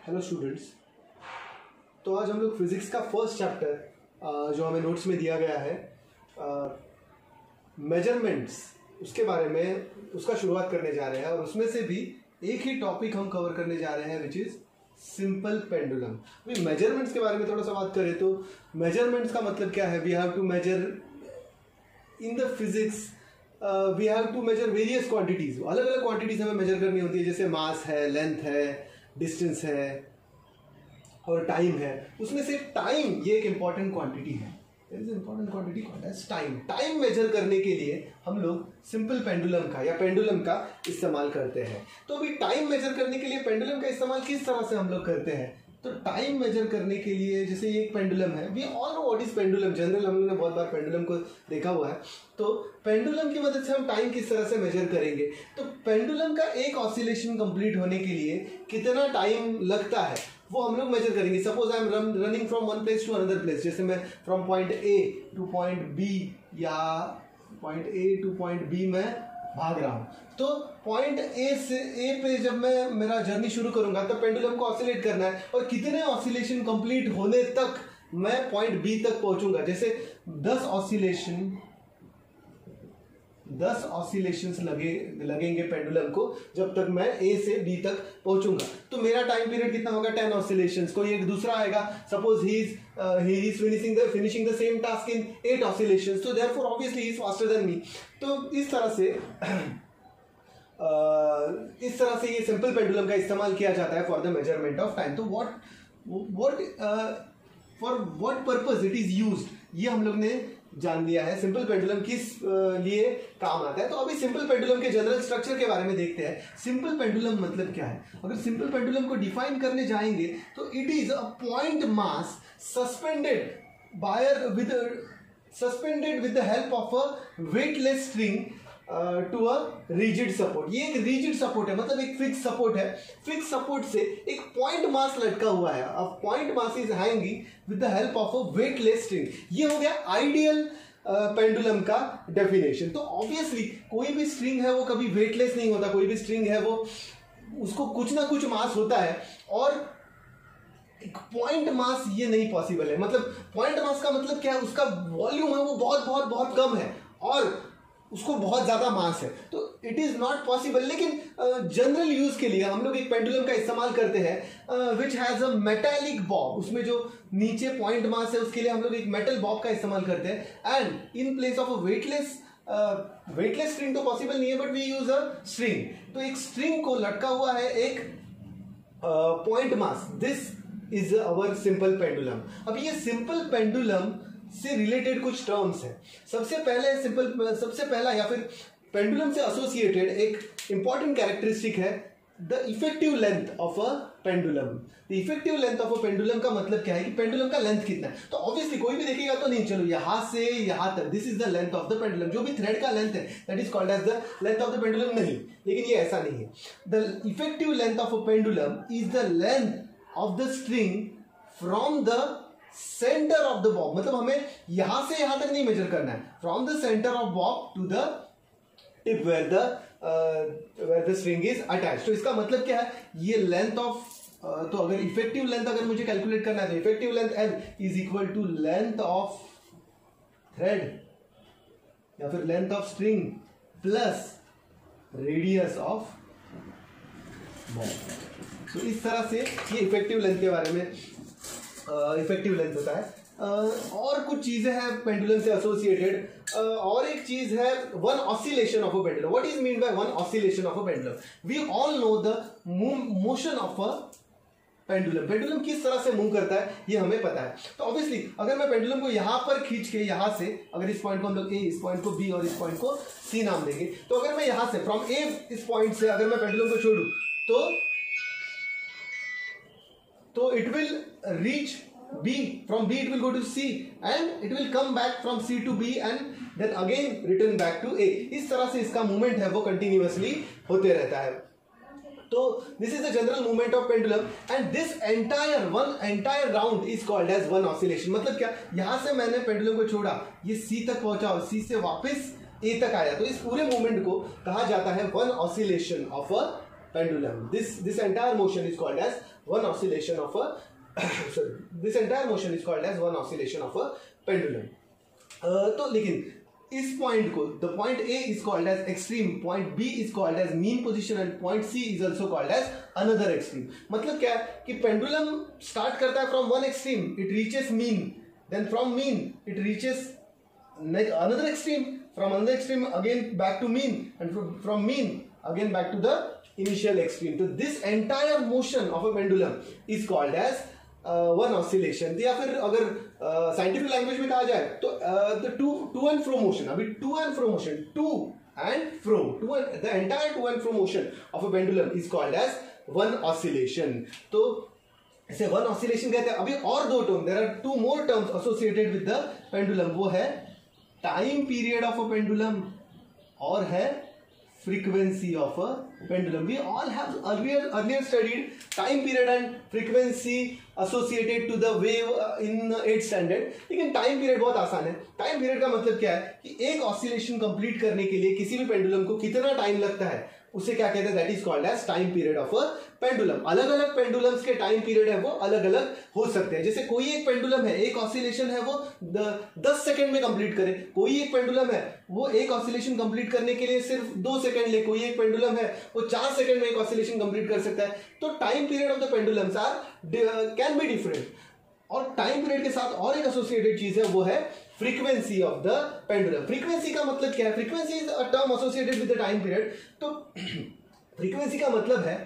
Hello students. तो आज हम लोग फिज़िक्स का फर्स्ट चैप्टर जो हमें नोट्स में दिया गया है मेजरमेंट्स, उसके बारे में उसका शुरुआत करने जा रहे हैं और उसमें से भी एक ही टॉपिक हम कवर करने जा रहे हैं विच इज़ सिंपल पेंडुलम। अभी मेजरमेंट्स के बारे में थोड़ा सा बात करें तो मेजरमेंट्स का मतलब क्या है। We have to measure in the physics, we have to measure various quantities. अलग अलग क्वांटिटीज़ हमें मेजर करनी होती है, जैसे मास है, लेंथ है, डिस्टेंस है और टाइम है। उसमें से टाइम ये एक इम्पॉर्टेंट क्वांटिटी है। Important quantity called as time. Time measure करने के लिए हम लोग सिंपल पेंडुलम का या पेंडुलम का इस्तेमाल करते हैं। तो अभी टाइम मेजर करने के लिए पेंडुलम का इस्तेमाल किस तरह से हम लोग करते हैं, तो टाइम मेजर करने के लिए जैसे ये एक पेंडुलम है, we all know what is pendulum. General हम लोगों ने बहुत बार पेंडुलम को देखा हुआ है। तो पेंडुलम की मदद से हम टाइम किस तरह से मेजर करेंगे, तो पेंडुलम का एक ऑसिलेशन कंप्लीट होने के लिए कितना टाइम लगता है वो हम लोग मेजर करेंगे। Suppose I am running from one place to another place, जैसे मैं from point A to point B या point A to point B में भाग रहा हूँ। तो पॉइंट ए से ए पे जब मैं मेरा जर्नी शुरू करूंगा तब पेंडुलम को ऑसिलेट करना है और कितने ऑसिलेशन कंप्लीट होने तक मैं पॉइंट बी तक पहुंचूंगा। जैसे 10 ऑसिलेशंस लगेंगे पेंडुलम को जब तक मैं ए से बी तक पहुंचूंगा। तो मेरा टाइम पीरियड कितना होगा, 10 ऑसिलेशंस। कोई एक दूसरा आएगा, suppose he is finishing the same task in 8 oscillations, तो therefore obviously he is faster than me. तो इस तरह से ये सिंपल पेंडुलम का इस्तेमाल किया जाता है for the measurement of time. तो for what purpose it is used, ये हम लोग ने जान लिया है। सिंपल पेंडुलम किस लिए काम आता है। तो अभी सिंपल पेंडुलम के जनरल स्ट्रक्चर के बारे में देखते हैं। सिंपल पेंडुलम मतलब क्या है। अगर सिंपल पेंडुलम को डिफाइन करने जाएंगे तो it is a point mass suspended with the help of a weightless string to a rigid support. ये एक रिजिड सपोर्ट है, मतलब एक फिक्स सपोर्ट है। फिक्स सपोर्ट से एक पॉइंट मास लटका हुआ है। अब point mass is hanging with the help of a weightless string. ये हो गया आइडियल पेंडुलम का डेफिनेशन। तो ऑब्वियसली कोई भी स्ट्रिंग है वो कभी वेटलेस नहीं होता। कोई भी स्ट्रिंग है वो उसको कुछ ना कुछ मास होता है और एक पॉइंट मास ये नहीं पॉसिबल है। मतलब पॉइंट मास का मतलब क्या है, उसका वॉल्यूम है वो बहुत बहुत बहुत कम है और उसको बहुत ज्यादा मास है, तो इट इज नॉट पॉसिबल। लेकिन जनरल यूज के लिए हम लोग एक पेंडुलम का इस्तेमाल करते हैं which has a metallic Bob. उसमें जो नीचे पॉइंट मास है उसके लिए हम लोग एक मेटल बॉब का इस्तेमाल करते हैं। And in place of a weightless string तो पॉसिबल नहीं है, but we use a string. तो एक स्ट्रिंग को लटका हुआ है एक point mass. This is our simple pendulum. अब ये सिंपल पेंडुलम से रिलेटेड कुछ टर्म्स हैं। सबसे पहला या फिर पेंडुलम से एसोसिएटेड एक इंपॉर्टेंट कैरेक्टरिस्टिक है the effective length of a pendulum. The effective length of a pendulum का मतलब क्या है कि पेंडुलम का लेंथ कितना है। तो ऑब्वियसली कोई भी देखेगा तो नहीं, चलो यहां से यहां तक this is the length of the pendulum. जो भी थ्रेड का लेंथ है that is called as the length of the pendulum. नहीं, लेकिन ये ऐसा नहीं है। The effective length of a pendulum is the length of the string from the centre of the bob. मतलब हमें यहां से यहां तक नहीं मेजर करना है, from the centre of bob to the tip where the string is attached. तो इसका मतलब क्या है, ये लेंथ ऑफ तो अगर इफेक्टिव लेंथ अगर मुझे कैलकुलेट करना है तो effective length L is equal to length of thread या फिर length of string plus radius of bob. तो इस तरह से ये इफेक्टिव लेंथ के बारे में इफेक्टिव लेंथ होता है। और कुछ चीजें हैं पेंडुलम से एसोसिएटेड। और एक चीज है one oscillation of a pendulum. What is mean by one oscillation of a pendulum. We all know the motion of a pendulum. Pendulum किस तरह से मूव करता है ये हमें पता है। तो ऑब्वियसली अगर मैं पेंडुलम को यहां पर खींच के यहां से, अगर इस पॉइंट को हम लोग ए, इस पॉइंट को बी और इस पॉइंट को सी नाम देंगे, तो अगर मैं यहां से फ्रॉम ए इस पॉइंट से अगर मैं पेंडुलम को छोड़ू तो it will reach B. From B it will go to C and it will come back from C to B and then again return back to A. इस तरह से इसका मूवमेंट है वो कंटिन्यूअसली होते रहता है। तो this is the general movement of pendulum and this entire round is called as one oscillation। मतलब क्या, यहां से मैंने पेंडुलम को छोड़ा, ये C तक पहुंचा और C से वापस A तक आया, तो इस पूरे मूवमेंट को कहा जाता है one oscillation of a pendulum. This entire motion is called as one oscillation of a sorry, this entire motion is called as one oscillation of a pendulum. तो लेकिन इस पॉइंट को, the point A is called as extreme, point B is called as mean position and point C is also called as another extreme. मतलब क्या है कि pendulum start करता है from one extreme, it reaches mean, then from mean it reaches another extreme, from another extreme again back to mean, and from mean again back to the initial extreme. So this entire motion of a pendulum is called as one oscillation. या फिर अगर scientific language में कहा जाए तो the to and fro motion, अभी to and fro motion, to and fro, the entire to and fro motion of a pendulum is called as one oscillation. तो इसे वन ऑसिलेशन कहते हैं. अभी और दो term, there are two more terms associated with the pendulum. वो है time period of a pendulum और है frequency of a pendulum. We all have earlier studied time period and frequency associated to the wave in 8th standard. लेकिन time period बहुत आसान है. time period का मतलब क्या है कि एक oscillation complete करने के लिए किसी भी pendulum को कितना time लगता है, उसे क्या कहते हैं, that is called as time period of a pendulum. अलग अलग पेंडुलम्स के टाइम पीरियड है वो अलग अलग हो सकते हैं. जैसे कोई एक पेंडुलम है, एक ऑसिलेशन है वो 10 सेकंड में कंप्लीट करे, कोई एक पेंडुलम है वो एक ऑसिलेशन कंप्लीट करने के लिए सिर्फ 2 सेकंड ले, कोई एक पेंडुलम है वो 4 सेकंड में एक ऑसिलेशन कंप्लीट कर सकता है. तो time period of the pendulums are can be different. और टाइम पीरियड के साथ और एक एसोसिएटेड चीज है, वो है frequency of the pendulum. Frequency का मतलब क्या है? Frequency is a term associated with the time period. तो फ्रीक्वेंसी का मतलब है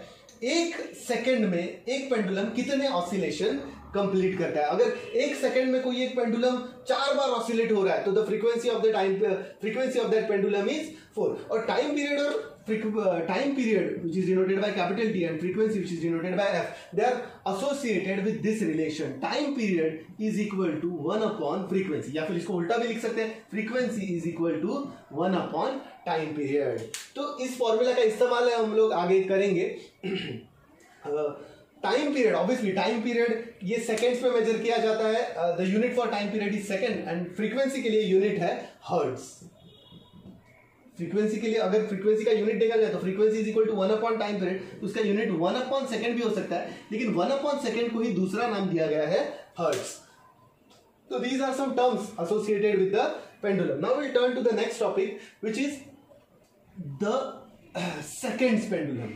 एक सेकंड में एक पेंडुलम कितने ऑसिलेशन कंप्लीट करता है. अगर एक सेकंड में कोई एक पेंडुलम 4 बार ऑसिलेट हो रहा है तो the frequency of that pendulum is 4. और टाइम पीरियड और time period which is denoted by capital T and frequency which is denoted by F, they are associated with this relation. Time period is equal to 1 upon frequency, या फिर इसको उल्टा भी लिख सकते हैं, frequency is equal to 1 upon time period. तो इस फॉर्मूला का इस्तेमाल हम लोग आगे करेंगे. Time period, obviously time period ये सेकेंड्स में मेजर किया जाता है. The unit for time period is second and frequency के लिए यूनिट है हर्ट्ज. फ्रीक्वेंसी के लिए अगर फ्रीक्वेंसी का यूनिट देखा जाए तो frequency is equal to 1 upon time period, तो उसका यूनिट 1 अपॉन सेकंड भी हो सकता है, लेकिन 1 अपॉन सेकंड को ही दूसरा नाम दिया गया है हर्ट्ज. तो these are some terms associated with the pendulum. Now will turn to the next topic which is the seconds pendulum.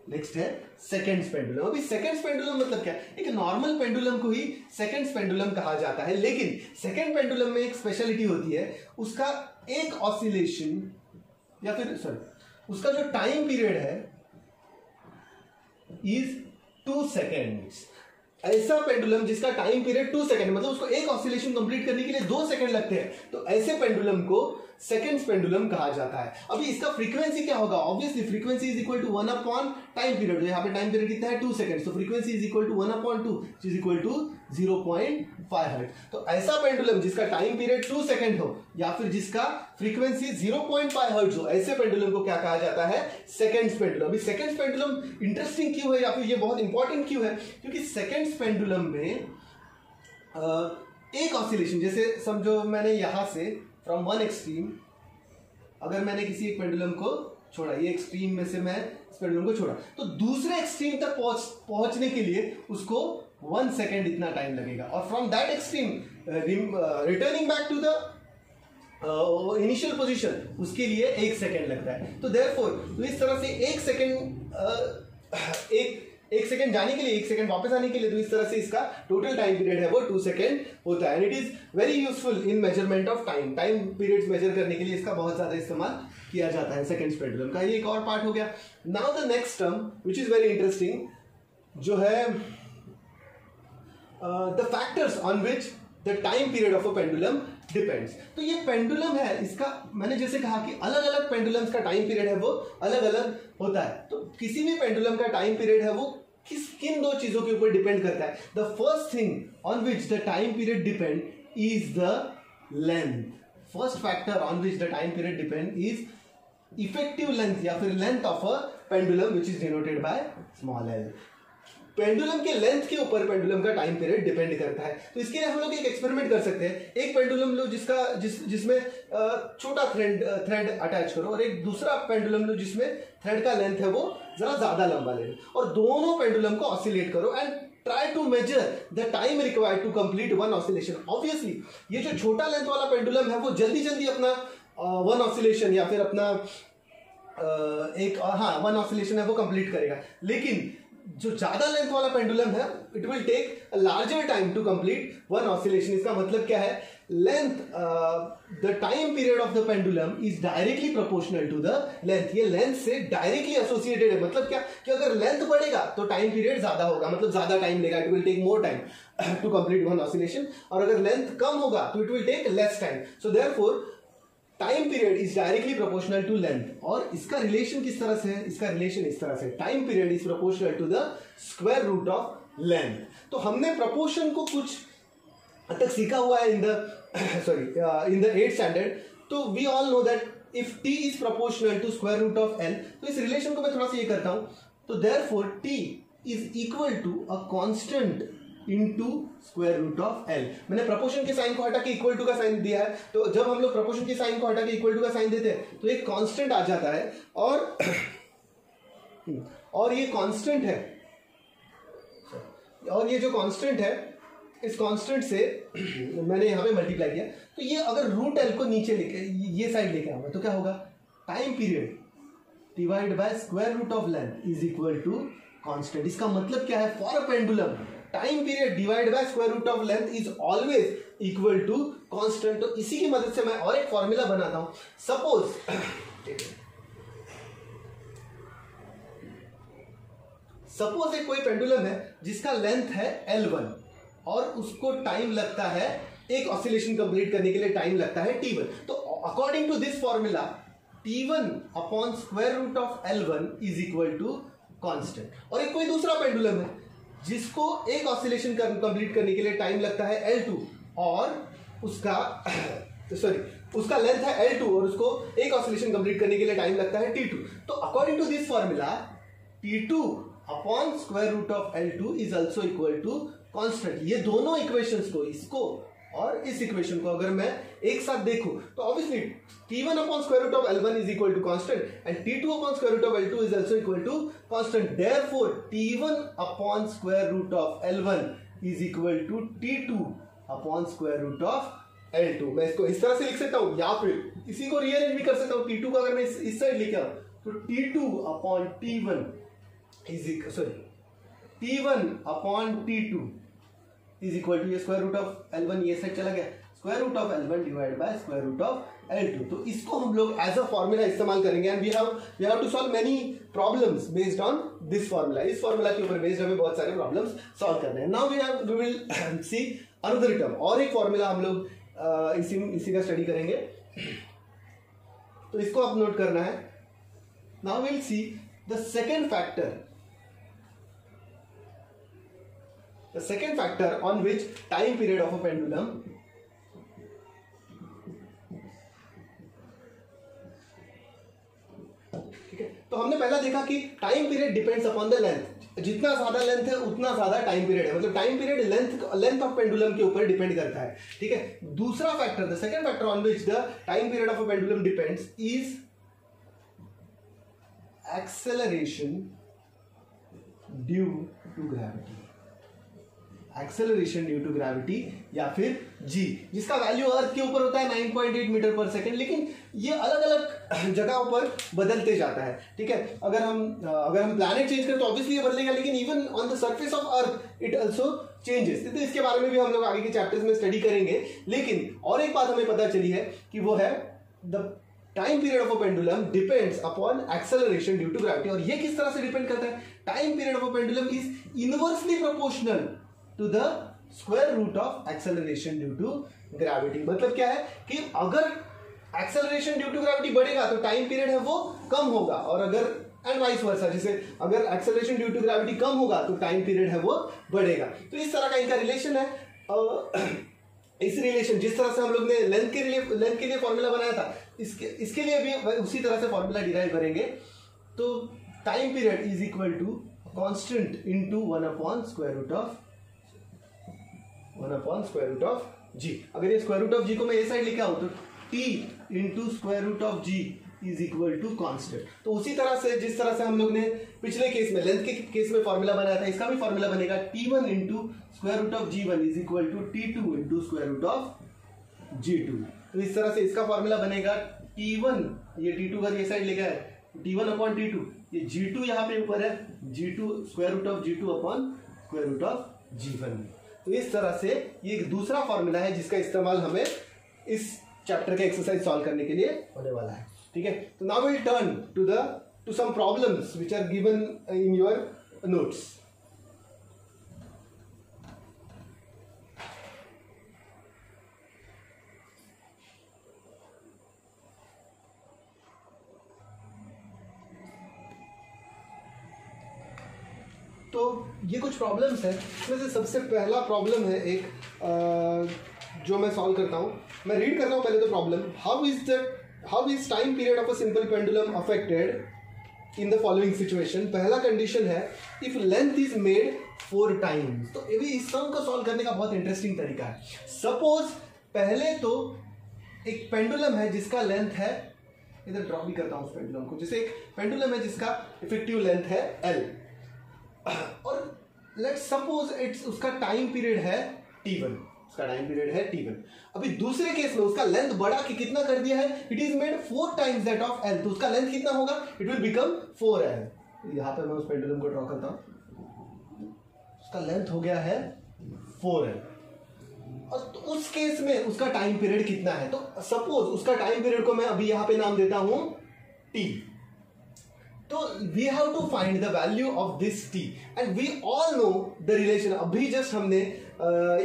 Next है सेकंड्स पेंडुलम. अभी सेकंड्स पेंडुलम मतलब क्या है? एक नॉर्मल पेंडुलम को ही सेकंड्स पेंडुलम कहा जाता है, लेकिन सेकंड पेंडुलम में एक स्पेशलिटी होती है, उसका एक ऑसिलेशन या फिर सॉरी उसका जो टाइम पीरियड है इज 2 सेकेंड्स. ऐसा पेंडुलम जिसका टाइम पीरियड 2 सेकेंड, मतलब उसको एक ऑसिलेशन कंप्लीट करने के लिए 2 सेकेंड लगते हैं, तो ऐसे पेंडुलम को सेकंड्स पेंडुलम कहा जाता है. अभी इसका फ्रीक्वेंसी क्या होगा? Obviously frequency is equal to 1 upon time period. यहाँ पे टाइम पीरियड कितना है? 2 सेकंड. तो frequency is equal to 1 upon 2 which is equal to 0.5 hertz. तो ऐसा पेंडुलम जिसका टाइम पीरियड 2 सेकंड हो या फिर जिसका फ्रीक्वेंसी 0.5 हर्ट्ज हो, ऐसे पेंडुलम को क्या कहा जाता है? Seconds pendulum. अभी सेकंड्स पेंडुलम इंटरेस्टिंग क्यों है या फिर ये बहुत इंपॉर्टेंट क्यों है? क्योंकि सेकंड्स पेंडुलम में एक ऑसिलेशन, जैसे समझो मैंने यहां से फ्रॉम वन एक्सट्रीम अगर मैंने किसी एक पेंडुलम को छोड़ा, ये एक्सट्रीम में से मैं इस पेंडुलम को छोड़ा, तो दूसरे एक्सट्रीम तक पहुंचने के लिए उसको 1 सेकेंड इतना टाइम लगेगा. और from that extreme returning back to the initial position, उसके लिए 1 सेकेंड लगता है. तो देयरफॉर तो इस तरह से 1 सेकेंड जाने के लिए 1 सेकेंड वापस आने के लिए, तो इस तरह से इसका टोटल टाइम पीरियड है वो 2 सेकेंड होता है. And it is very useful in measurement of time. Time periods measure करने के लिए इसका बहुत ज्यादा इस्तेमाल किया जाता है सेकेंड्स पेंडुलम का. ये एक और पार्ट हो गया. Now the next term which is very interesting, जो है the factors on which the time period of a pendulum depends. तो ये पेंडुलम है, इसका मैंने जैसे कहा कि अलग अलग पेंडुलम्स का टाइम पीरियड है वो अलग अलग होता है. तो किसी भी पेंडुलम का टाइम पीरियड है वो किन 2 चीजों के ऊपर डिपेंड करता है? The first thing on which the time period depend is the length. First factor on which the time period depend is effective length या फिर length of a pendulum which is denoted by small L. Pendulum के length के ऊपर pendulum का time period depend करता है। तो इसके लिए हम लोग एक एक्सपेरिमेंट कर सकते हैं। एक पेंडुलम लो जिसमें छोटा थ्रेड अटैच करो, और एक दूसरा पेंडुलम लो जिसमें थ्रेड का लेंथ है वो जरा ज्यादा लंबा ले लो, और दोनों पेंडुलम को ऑसिलेट करो and try to measure the time required to complete one oscillation. Obviously ये जो छोटा लेंथ वाला पेंडुलम है वो जल्दी अपना वन ऑसिलेशन या फिर अपना वन ऑसिलेशन है वो कंप्लीट करेगा, लेकिन जो ज्यादा लेंथ वाला पेंडुलम है it will take a larger time to complete one oscillation. इसका मतलब क्या है, length the time period of the pendulum is directly proportional to the length. ये लेंथ से डायरेक्टली एसोसिएटेड है। मतलब क्या कि अगर लेंथ बढ़ेगा तो टाइम पीरियड ज्यादा होगा, मतलब ज्यादा टाइम लेगा, it will take more time to complete one oscillation, और अगर लेंथ कम होगा तो it will take less time. So therefore time period is directly proportional to length. और इसका रिलेशन किस तरह से है, इसका रिलेशन इस तरह से, time period is proportional to the square root of length. तो हमने प्रोपोर्शन को कुछ तक सीखा हुआ है in the in the 8th standard. तो we all know that if t is proportional to square root of l, तो इस रिलेशन को मैं थोड़ा सा ये करता हूं, तो therefore t is equal to a constant into square root of l। मैंने प्रोपोर्शन के साइन को हटा के इक्वल टू का साइन दिया है, तो जब हम लोग प्रोपोर्शन के साइन को हटा के इक्वल टू का साइन देते हैं तो एक कांस्टेंट आ जाता है, और ये कांस्टेंट है, और ये जो कांस्टेंट है इस कांस्टेंट से मैंने यहां पे मल्टीप्लाई किया, तो ये अगर रूट l को नीचे लेके ये साइड लेके आऊंगा तो क्या होगा, time period divide by square root of length is equal to constant. इसका मतलब क्या है, for a pendulum time period divide by square root of length is always equal to constant. तो इसी की मदद से मैं और एक फॉर्मूला बनाता हूं। सपोज एक कोई पेंडुलम है जिसका लेंथ है L1 और उसको टाइम लगता है, एक ऑसिलेशन कंप्लीट करने के लिए टाइम लगता है T1। तो according to this formula T1 upon square root of L1 is equal to constant. और एक कोई दूसरा पेंडुलम है जिसको एक ऑसिलेशन कंप्लीट करने के लिए टाइम लगता है L2 और उसका लेंथ है L2 और उसको एक ऑसिलेशन कंप्लीट करने के लिए टाइम लगता है T2। तो according to this formula T2 upon square root of L2 is also equal to constant. ये दोनों इक्वेशंस को, इसको और इस इक्वेशन को अगर मैं एक साथ देखूं तो obviously T1 upon square root of L1 is equal to constant and T2 upon square root of L2 is also equal to constant. Therefore T1 upon square root of L1 is equal to T2 upon square root of L2। मैं इसको इस तरह से लिख सकता हूं या फिर इसी को रीअरेंज भी कर सकता हूं। T2 को अगर मैं इस साइड लेके आऊं तो T2 upon T1 T1 upon T2 is equal to ये स्क्वायर रूट ऑफ L1 ये साइड चला गया, square root of L1 divide by square root of L2। तो इसको हम लोग एज अ फॉर्मूला इस्तेमाल करेंगे and we have to solve many problems based on this formula. इस फॉर्मूला के ऊपर बेस्ड हमें बहुत सारे प्रॉब्लम्स सॉल्व करने हैं। Now we will see another term, और एक फॉर्मूला हम लोग इसी का स्टडी करेंगे, तो इसको आप नोट करना है। Now we will see the second factor, the second factor on which time period of a pendulum ठीक है। तो हमने पहला देखा कि time period depends upon the length. जितना ज्यादा लेंथ है उतना ज्यादा टाइम पीरियड है, मतलब time period length of pendulum के ऊपर डिपेंड करता है। ठीक है। दूसरा factor, the second factor on which the time period of a pendulum depends is acceleration due to gravity. Acceleration due to gravity या फिर G, जिसका वैल्यू अर्थ के ऊपर होता है 9.8 मीटर पर सेकेंड, लेकिन ये अलग अलग जगहों पर बदलते जाता है। ठीक है। अगर हम प्लैनेट चेंज करें तो ऑब्वियसली ये बदलेगा, लेकिन even on the surface of earth it also changes. तो इसके बारे में भी हम लोग आगे के चैप्टर्स में स्टडी करेंगे। लेकिन और एक बात हमें पता चली है कि वो है the time period of a pendulum depends upon acceleration due to gravity. और ये किस तरह से डिपेंड करता है, time period of a pendulum is inversely proportional to the square root of acceleration due to gravity. मतलब क्या है कि अगर एक्सेलरेशन ड्यू टू ग्रेविटी बढ़ेगा तो टाइम पीरियड है वो कम होगा, और अगर एंड वाइस वर्सा, जैसे अगर एक्सेलरेशन ड्यू टू ग्रेविटी कम होगा तो टाइम पीरियड है वो बढ़ेगा। तो इस तरह का इनका रिलेशन है। इस रिलेशन जिस तरह से हम लोग ने लेंथ के लिए फॉर्मूला बनाया था, इसके लिए भी उसी तरह से फॉर्मूला डिराइव करेंगे। तो time period is equal to constant into 1 upon square root of g. अगर ये स्क्वायर रूट ऑफ जी को मैं ये साइड लिखा हूं तो t into square root of g is equal to constant. तो उसी तरह से जिस तरह से हम लोग ने पिछले केस में लेंथ के केस में फॉर्मूला बनाया था, इसका भी फॉर्मूला बनेगा t1 into square root of g1 is equal to t2 into square root of g2। तो इस तरह से इसका फॉर्मूला बनेगा t1, ये t2 अगर ये साइड लिखा है t1 अपॉन t2, ये g2 यहाँ पे ऊपर है g2 square root of g2 upon square root of g1। तो इस तरह से ये एक दूसरा फॉर्मूला है जिसका इस्तेमाल हमें इस चैप्टर के एक्सरसाइज सॉल्व करने के लिए होने वाला है। ठीक है, तो now will turn to some problems which are given in your notes. तो ये कुछ प्रॉब्लम्स है, इसमें से सबसे पहला प्रॉब्लम है एक जो मैं सॉल्व करता हूँ। मैं रीड कर रहा हूँ पहले तो problem. How is time period of a simple pendulum affected in the following situation. पहला कंडीशन है if length is made 4 times. तो ये भी इस सम को सॉल्व करने का बहुत इंटरेस्टिंग तरीका है। सपोज पहले तो एक पेंडुलम है जिसका लेंथ है, इधर ड्रॉ भी करता हूँ उस पेंडुलम को, जैसे एक पेंडुलम है जिसका इफेक्टिव लेंथ है L और लेट्स सपोज इट्स उसका टाइम पीरियड है T1, उसका टाइम पीरियड है T1। अभी दूसरे केस में उसका लेंथ बढ़ा के कितना कर दिया है, it is made 4 times that of L। तो उसका लेंथ कितना होगा, इट विल बिकम 4L। यहां पे मैं उस पेंडुलम को ड्रॉ करता हूं, उसका लेंथ हो गया है 4L और तो उस केस में उसका टाइम पीरियड कितना है। तो सपोज उसका टाइम पीरियड को मैं अभी यहां पे नाम देता हूं T। तो we have to find the value of this t and we all know the relation. अभी जस्ट हमने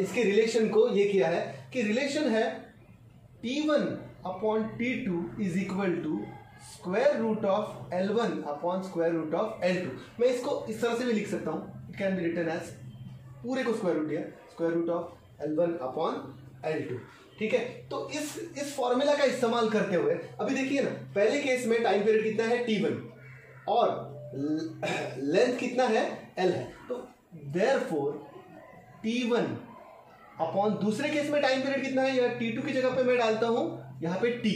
इसके रिलेशन को ये किया है कि रिलेशन है t1 upon t2 is equal to square root of l1 upon square root of l2। मैं इसको इस तरह से भी लिख सकता हूं, it can be written as पूरे को स्क्वायर रूट दिया, square root of l1 upon l2। ठीक है, तो इस फॉर्मूला का इस्तेमाल करते हुए अभी देखिए ना, पहले केस में टाइम पीरियड कितना है T1 और लेंथ कितना है L है। तो देयरफॉर T1 अपॉन दूसरे केस में टाइम पीरियड कितना है, या T2 की जगह पे मैं डालता हूं यहां पे T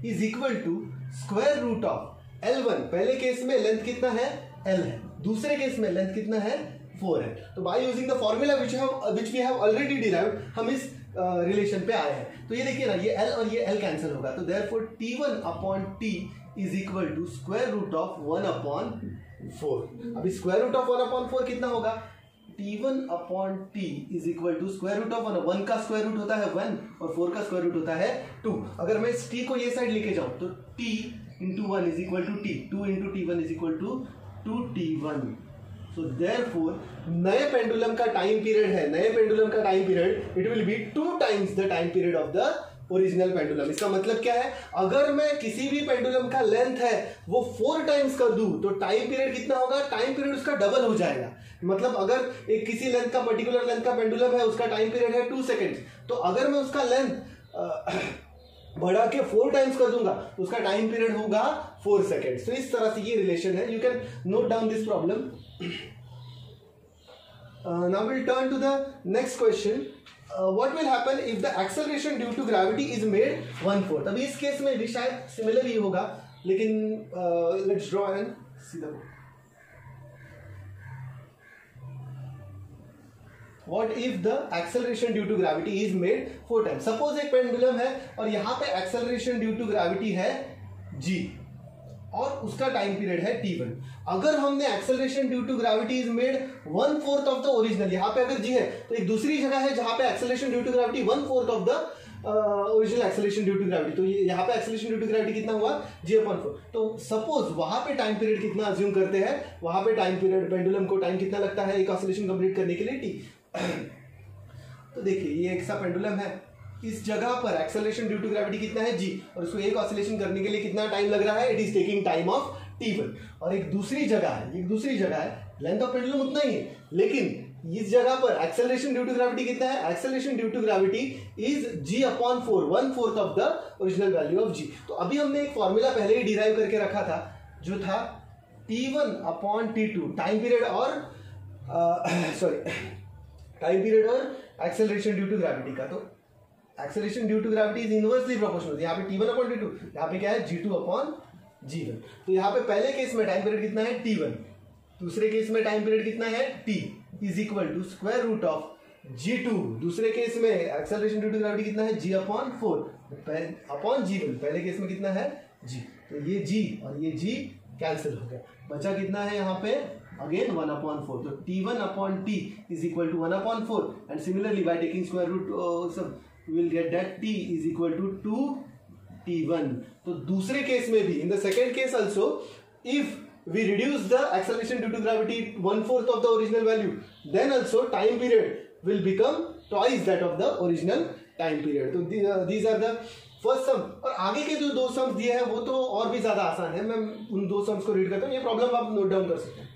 is equal to square root of L1। पहले केस में लेंथ कितना है L है, दूसरे केस में लेंथ कितना है 4 है। तो by using the formula which we have already derived हम इस रिलेशन पे आए हैं। तो ये देखिए ना, ये L और ये L कैंसिल होगा, तो therefore T1 upon T is equal to square root of 1 upon 4। अभी स्क्वायर रूट ऑफ 1 अपॉन 4 कितना होगा, T1 upon T is equal to square root of 1 का स्क्वायर रूट होता है 1 और 4 का स्क्वायर रूट होता है 2। अगर मैं इस T को ये साइड लेके जाऊं तो T into 1 is equal to T, 2 into T1 is equal to 2T1। So therefore नए पेंडुलम का टाइम पीरियड है, नए पेंडुलम का time period it will be 2 times the time period of the original pendulum. इसका मतलब क्या है, अगर मैं किसी भी पेंडुलम का लेंथ है वो 4 टाइम्स कर दूं तो टाइम पीरियड कितना होगा, टाइम पीरियड उसका डबल हो जाएगा। मतलब अगर एक किसी लेंथ का पर्टिकुलर लेंथ का पेंडुलम है, उसका टाइम पीरियड है 2 सेकेंड्स, तो अगर मैं उसका लेंथ बढ़ा के 4 टाइम्स कर दूंगा तो उसका टाइम पीरियड होगा 4 सेकेंड्स। तो इस तरह से ये रिलेशन है। You can note down this problem. Now we'll turn to the next question. What will happen if the acceleration due to gravity is made 1/4? अभी इस केस में भी शायद सिमिलर ही होगा, लेकिन let's draw and see the. What if the acceleration due to gravity is made 4 times? Suppose एक pendulum है और यहाँ पे acceleration due to gravity है g और उसका टाइम पीरियड है T1। अगर हमने acceleration due to gravity is made 1/4 of the original, यहाँ पे अगर जी है तो एक दूसरी जगह है जहां पे acceleration due to gravity 1/4 of the original acceleration due to gravity. तो ये यहाँ पे एक्सेलरेशन ड्यू टू ग्रेविटी कितना हुआ, g/4। तो सपोज वहां पे टाइम पीरियड कितना अज्यूम करते हैं, वहां पे टाइम पीरियड पेंडुलम को टाइम कितना लगता है एक ऑसिलेशन कंप्लीट करने के लिए T। तो देखिए ये एक सा पेंडुलम है, इस जगह पर एक्सेलरेशन ड्यू टू ग्रेविटी कितना है g और उसको एक ऑसिलेशन करने के लिए कितना टाइम लग रहा है, it is taking time of T1। और एक दूसरी जगह है, लेंथ ऑफ पेंडुलम उतना ही है, लेकिन इस जगह पर एक्सेलरेशन ड्यू टू ग्रेविटी कितना है, acceleration due to gravity is g/4, 1/4 of the original value of g। तो अभी हमने एक फॉर्मूला पहले ही डिराइव करके रखा था जो था T1 upon T2 time period और टाइम पीरियड और एक्सेलरेशन ड्यू टू ग्रेविटी का। तो acceleration due to gravity is inversely proportional. यहाँ पे T1 अपॉन T2, यहाँ पे क्या है G2 अपॉन G1। तो यहाँ पे पहले केस में टाइम पीरियड कितना है T1, दूसरे केस में टाइम पीरियड कितना है T is equal to square root of G2। दूसरे केस में एक्सेलरेशन ड्यू टू ग्रेविटी कितना है G अपॉन 4 अपॉन G1। पहले केस में कितना है G, तो ये G और ये G कैंसिल हो गया, बचा कितना है यहाँ पे अगेन 1 अपॉन 4। तो T1 upon T is equal to 1 upon 4 and similarly by taking square root सब we will get that T is equal to 2T1। तो दूसरे केस में भी, in the second case also, if we reduce the acceleration due to gravity 1/4 of the original value, then also time period will become twice that of the original time period. तो these are the first sum। और आगे के जो दो sums दिए हैं वो तो और भी ज्यादा आसान है, मैं उन दो सम्स को रीड करता हूँ, ये प्रॉब्लम आप नोट डाउन कर सकते हैं।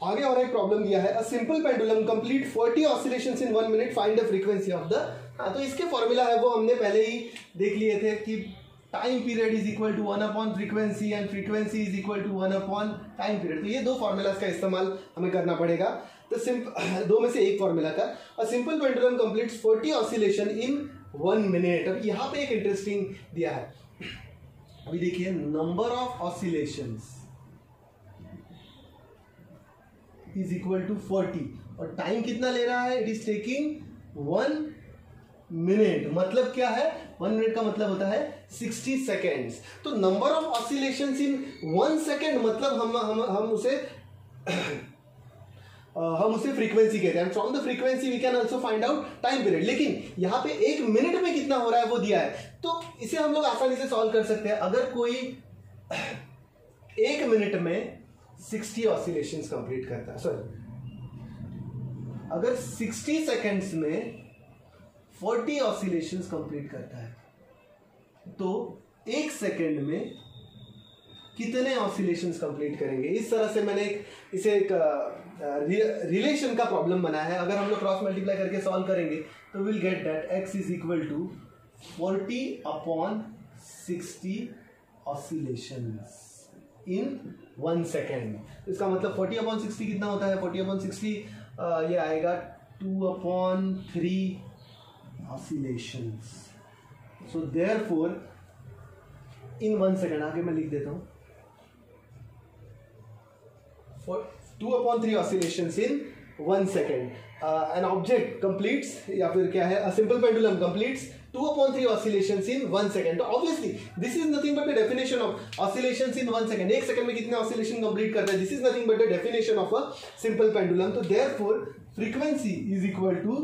आगे और एक प्रॉब्लम दिया है, अ simple pendulum complete 40 oscillations in 1 minute, find the frequency of the. हाँ, तो इसके फॉर्मूला है वो हमने पहले ही देख लिए थे कि time period is equal to 1 upon frequency and frequency is equal to 1 upon time period. तो ये दो फॉर्मूलाज का इस्तेमाल हमें करना पड़ेगा। तो दो में से एक फॉर्मूला का, a simple pendulum completes 40 oscillation in 1 minute. अब यहाँ पे एक इंटरेस्टिंग दिया है, अभी देखिए, number of oscillations is equal to 40 और टाइम कितना ले रहा है, इट इज टेकिंग 1 मिनट। मतलब क्या है, 1 मिनट का मतलब होता है 60 सेकेंड्स। तो number of oscillations in 1 second मतलब हम उसे फ्रीक्वेंसी कहते हैं। From the frequency we can also find out time period. लेकिन यहाँ पे 1 मिनट में कितना हो रहा है वो दिया है, तो इसे हम लोग आसानी से सॉल्व कर सकते हैं। अगर कोई 1 मिनट में 60 ऑसिलेशंस कंप्लीट करता है, सॉरी, अगर 60 सेकेंड्स में 40 ऑसिलेशंस कंप्लीट करता है तो 1 सेकेंड में कितने ऑसिलेशंस कंप्लीट करेंगे। इस तरह से मैंने इसे एक रिलेशन का प्रॉब्लम बनाया है। अगर हम लोग क्रॉस मल्टीप्लाई करके सॉल्व करेंगे तो will get that x is equal to 40 upon 60 oscillations in 1 second. इसका मतलब 40 अपॉन 60 कितना होता है, 40 अपॉन 60 ये आएगा 2 upon 3 oscillations. So therefore in 1 second, आगे मैं लिख देता हूं, 2 upon 3 oscillations in 1 second. An object completes, या फिर क्या है, अ simple pendulum completes 2 upon 3 oscillations in 1 second. तो obviously this is nothing but the definition of oscillations in 1 second. 1 second में कितने oscillation complete करता है, this is nothing but the definition of a simple pendulum. तो therefore frequency is equal to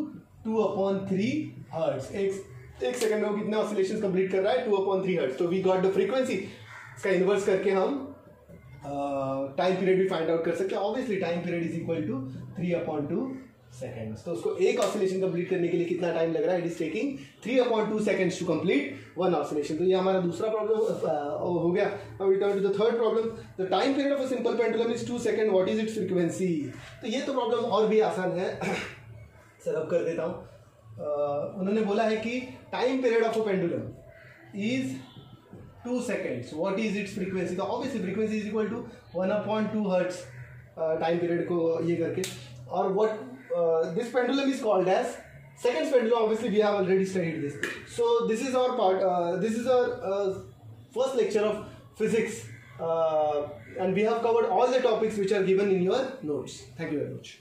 2 upon 3 hertz. एक second में वो कितने oscillations complete कर रहा है, 2 upon 3 hertz. तो we got the frequency. इसका इन्वर्स करके हम टाइम पीरियड भी फाइंड आउट कर सकते हैं। Obviously time period is equal to 3 upon 2 seconds. तो उसको एक ऑसिलेशन कंप्लीट करने के लिए कितना टाइम लग रहा है, it is taking 3 upon 2 seconds to complete 1 oscillation. तो ये हमारा दूसरा प्रॉब्लम हो गया। Now we turn to the third problem, the time period of a simple pendulum is 2 second, what is its frequency. तो ये तो प्रॉब्लम और भी आसान है, सर अब कर देता हूँ। उन्होंने बोला है कि time period of a pendulum is 2 seconds, what is its frequency। तो obviously frequency is equal to 1 upon 2 hertz time period को ये करके। और what this pendulum is called as seconds pendulum, obviously we have already studied this, so this is our part, this is our first lecture of physics, and we have covered all the topics which are given in your notes. Thank you very much.